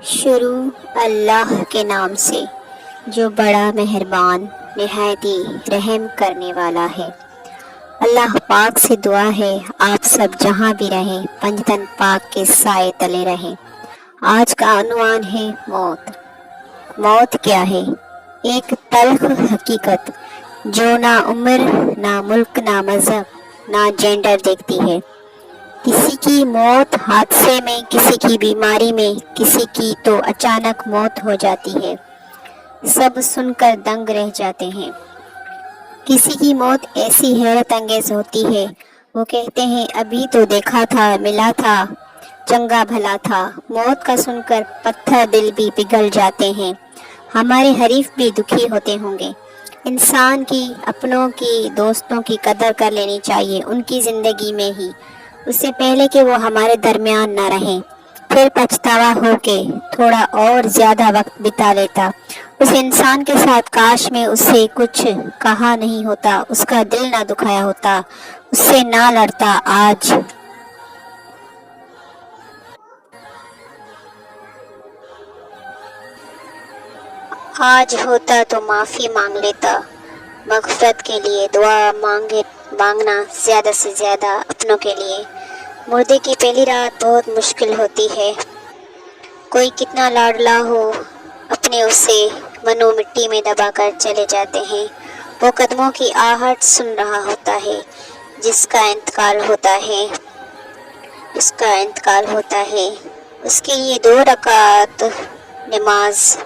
شروع اللہ کے نام سے جو بڑا مہربان نہایت ہی رحم کرنے والا ہے۔ اللہ پاک سے دعا ہے آپ سب جہاں بھی رہیں پنجتن پاک کے سائے تلے رہیں۔ آج کا عنوان ہے موت۔ موت کیا ہے؟ ایک تلخ حقیقت جو نہ عمر، نہ ملک، نہ مذہب، نہ جینڈر دیکھتی ہے۔ کسی کی موت حادثے میں، کسی کی بیماری میں، کسی کی تو اچانک موت ہو جاتی ہے۔ سب سن کر دنگ رہ جاتے ہیں۔ کسی کی موت ایسی حیرت انگیز ہوتی ہے، وہ کہتے ہیں ابھی تو دیکھا تھا، ملا تھا، چنگا بھلا تھا۔ موت کا سن کر پتھر دل بھی پگھل جاتے ہیں۔ ہمارے حریف بھی دکھی ہوتے ہوں گے۔ انسان کی اپنوں کی، دوستوں کی قدر کر لینی چاہیے ان کی زندگی میں ہی، اس سے پہلے کہ وہ ہمارے درمیان نہ رہیں۔ پھر پچھتاوا ہو کے تھوڑا اور زیادہ وقت بتا لیتا اس انسان کے ساتھ۔ کاش میں اس سے کچھ کہا نہیں ہوتا، اس کا دل نہ دکھایا ہوتا، اس سے نہ لڑتا۔ آج ہوتا تو معافی مانگ لیتا، مغفرت کے لیے دعا مانگنا زیادہ سے زیادہ اپنوں کے لیے۔ مردے کی پہلی رات بہت مشکل ہوتی ہے۔ کوئی کتنا لاڈلا ہو، اپنے اسے منو مٹی میں دبا کر چلے جاتے ہیں۔ وہ قدموں کی آہٹ سن رہا ہوتا ہے، جس کا انتقال ہوتا ہے۔ اس کے لیے 2 رکعت نماز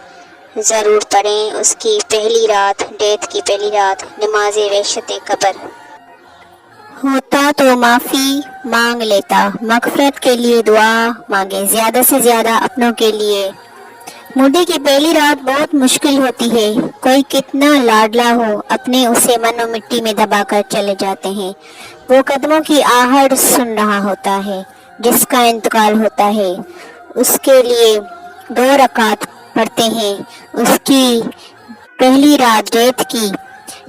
ضرور پڑھیں۔ اس کی پہلی رات، ڈیتھ کی پہلی رات، نماز وحشت قبر ہوتا تو معافی مانگ لیتا، مغفرت کے لیے دعا مانگے زیادہ سے زیادہ اپنوں کے لیے۔ مردے کی پہلی رات بہت مشکل ہوتی ہے۔ کوئی کتنا لاڈلا ہو، اپنے اسے منو مٹی میں دبا کر چلے جاتے ہیں۔ وہ قدموں کی آہٹ سن رہا ہوتا ہے، جس کا انتقال ہوتا ہے۔ اس کے لیے 2 رکعت پڑھتے ہیں۔ اس کی پہلی رات، ڈیتھ کی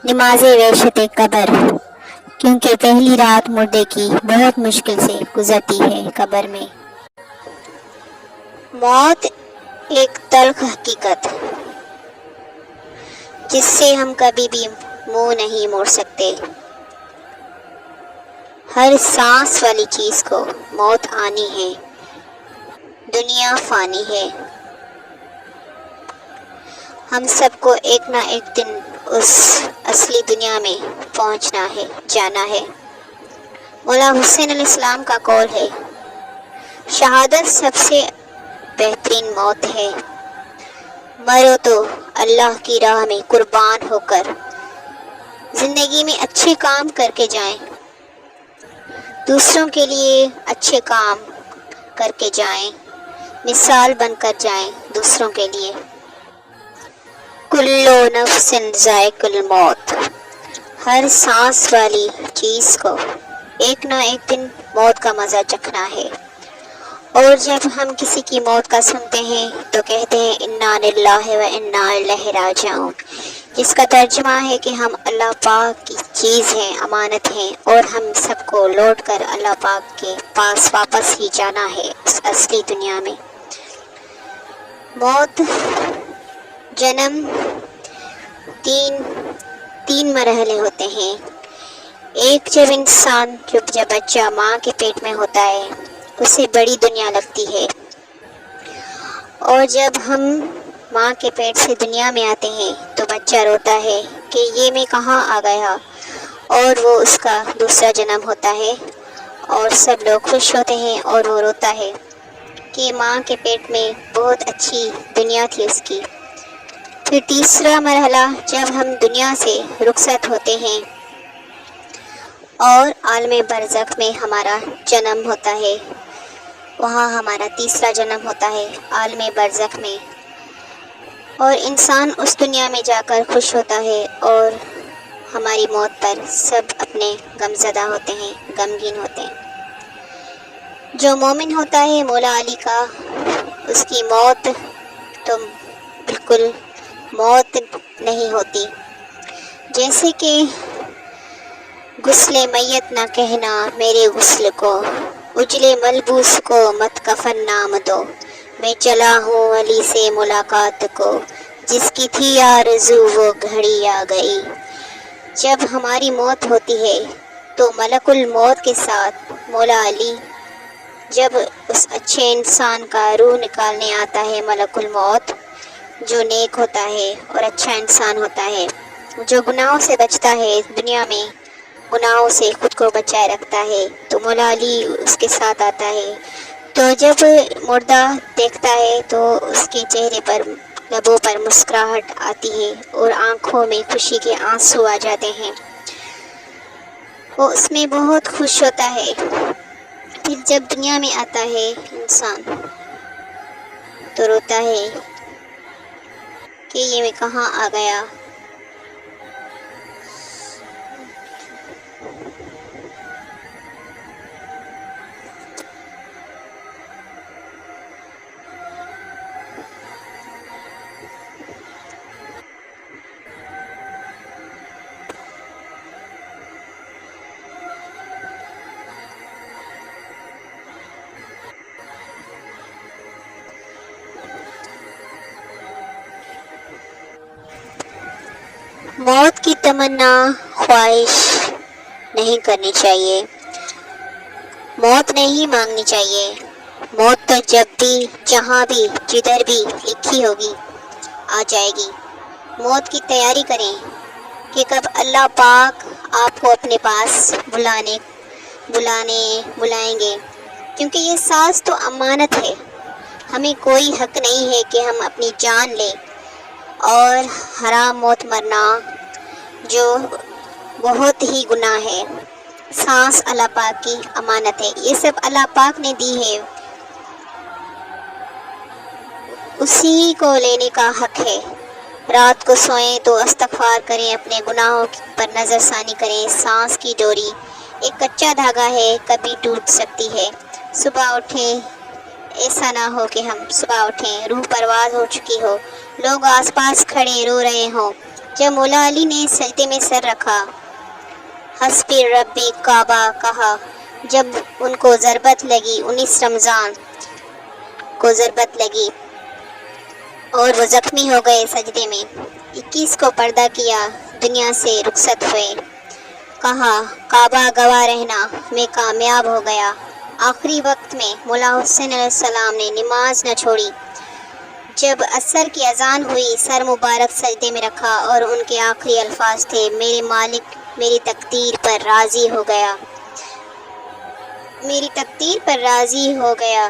نماز وحشت قبر، کیونکہ پہلی رات مردے کی بہت مشکل سے گزرتی ہے قبر میں۔ موت ایک تلخ حقیقت جس سے ہم کبھی بھی منہ نہیں موڑ سکتے۔ ہر سانس والی چیز کو موت آنی ہے۔ دنیا فانی ہے۔ ہم سب کو ایک نہ ایک دن اس اصلی دنیا میں پہنچنا ہے، جانا ہے۔ مولا حسین علیہ السلام کا قول ہے، شہادت سب سے بہترین موت ہے۔ مرو تو اللہ کی راہ میں قربان ہو کر، زندگی میں اچھے کام کر کے جائیں، دوسروں کے لیے اچھے کام کر کے جائیں، مثال بن کر جائیں دوسروں کے لیے۔ کلو نفس ذائقہ الموت، ہر سانس والی چیز کو ایک نہ ایک دن موت کا مزہ چکھنا ہے۔ اور جب ہم کسی کی موت کا سنتے ہیں تو کہتے ہیں انا للہ و انا الیہ راجعون، جس کا ترجمہ ہے کہ ہم اللہ پاک کی چیز ہیں، امانت ہیں، اور ہم سب کو لوٹ کر اللہ پاک کے پاس واپس ہی جانا ہے، اس اصلی دنیا میں۔ موت جنم تین مرحلے ہوتے ہیں۔ ایک، جب بچہ ماں کے پیٹ میں ہوتا ہے اسے بڑی دنیا لگتی ہے، اور جب ہم ماں کے پیٹ سے دنیا میں آتے ہیں تو بچہ روتا ہے کہ یہ میں کہاں آ گیا، اور وہ اس کا دوسرا جنم ہوتا ہے، اور سب لوگ خوش ہوتے ہیں اور وہ روتا ہے کہ ماں کے پیٹ میں بہت اچھی دنیا تھی اس کی۔ پھر تیسرا مرحلہ، جب ہم دنیا سے رخصت ہوتے ہیں اور عالم برزخ میں ہمارا جنم ہوتا ہے، وہاں ہمارا تیسرا جنم ہوتا ہے عالم برزخ میں، اور انسان اس دنیا میں جا کر خوش ہوتا ہے، اور ہماری موت پر سب اپنے غمزدہ ہوتے ہیں، غمگین ہوتے ہیں۔ جو مومن ہوتا ہے مولا علی کا، اس کی موت تو بالکل موت نہیں ہوتی۔ جیسے کہ غسل میت نہ کہنا میرے غسل کو، اجلے ملبوس کو مت کفن نام دو، میں چلا ہوں علی سے ملاقات کو، جس کی تھی آرزو وہ گھڑی آ گئی۔ جب ہماری موت ہوتی ہے تو ملک الموت کے ساتھ مولا علی، جب اس اچھے انسان کا روح نکالنے آتا ہے ملک الموت، جو نیک ہوتا ہے اور اچھا انسان ہوتا ہے، جو گناہوں سے بچتا ہے، دنیا میں گناہوں سے خود کو بچائے رکھتا ہے، تو مولا علی اس کے ساتھ آتا ہے۔ تو جب مردہ دیکھتا ہے تو اس کے چہرے پر، لبوں پر مسکراہٹ آتی ہے اور آنکھوں میں خوشی کے آنسو آ جاتے ہیں، وہ اس میں بہت خوش ہوتا ہے۔ پھر جب دنیا میں آتا ہے انسان تو روتا ہے کہ یہ میں کہاں آ گیا۔ موت کی تمنا خواہش نہیں کرنی چاہیے، موت نہیں مانگنی چاہیے۔ موت تو جب بھی، جہاں بھی، جدھر بھی لکھی ہوگی آ جائے گی۔ موت کی تیاری کریں کہ کب اللہ پاک آپ کو اپنے پاس بلائیں گے، کیونکہ یہ سانس تو امانت ہے۔ ہمیں کوئی حق نہیں ہے کہ ہم اپنی جان لیں، اور حرام موت مرنا جو بہت ہی گناہ ہے۔ سانس اللہ پاک کی امانت ہے، یہ سب اللہ پاک نے دی ہے، اسی کو لینے کا حق ہے۔ رات کو سوئیں تو استغفار کریں، اپنے گناہوں پر نظر ثانی کریں۔ سانس کی ڈوری ایک کچا دھاگا ہے، کبھی ٹوٹ سکتی ہے۔ صبح اٹھیں، ایسا نہ ہو کہ ہم صبح اٹھیں روح پرواز ہو چکی ہو، لوگ آس پاس کھڑے رو رہے ہوں۔ جب مولا علی نے سجدے میں سر رکھا، حسبی ربی کعبہ کہا، جب ان کو ضربت لگی، 19 رمضان کو ضربت لگی اور وہ زخمی ہو گئے سجدے میں، 21 کو پردہ کیا، دنیا سے رخصت ہوئے، کہا کعبہ گواہ رہنا، میں کامیاب ہو گیا۔ آخری وقت میں مولا حسین علیہ السلام نے نماز نہ چھوڑی۔ جب عصر کی اذان ہوئی، سر مبارک سجدے میں رکھا اور ان کے آخری الفاظ تھے، میرے مالک میری تقدیر پر راضی ہو گیا، میری تقدیر پر راضی ہو گیا،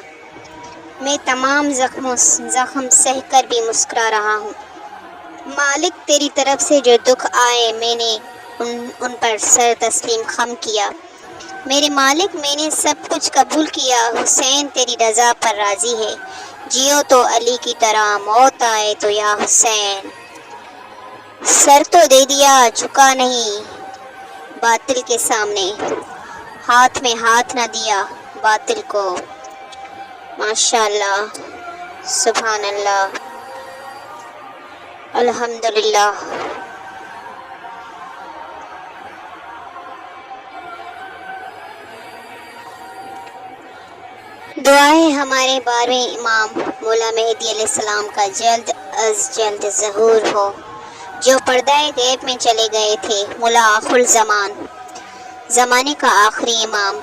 میں تمام زخم سہ کر بھی مسکرا رہا ہوں۔ مالک تیری طرف سے جو دکھ آئے میں نے ان پر سر تسلیم خم کیا، میرے مالک میں نے سب کچھ قبول کیا، حسین تیری رضا پر راضی ہے، جیو تو علی کی طرح، موت آئے تو یا حسین۔ سر تو دے دیا، جھکا نہیں باطل کے سامنے، ہاتھ میں ہاتھ نہ دیا باطل کو۔ ماشاءاللہ، سبحان اللہ، الحمدللہ۔ دعائیں ہمارے 12ویں امام مولا مہدی علیہ السلام کا جلد از جلد ظہور ہو، جو پردہ غیب میں چلے گئے تھے۔ مولا آخر الزمان، زمانے کا آخری امام،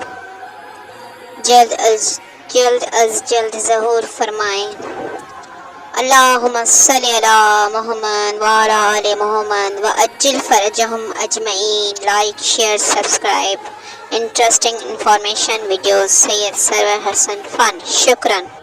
جلد از جلد ظہور فرمائیں۔ اللہم صلی علی محمد وعلی آل محمد وعجل فرجہم اجمعین۔ Like, share, subscribe. Interesting information videos, Syed Sarwar Hasan fun. شکراً۔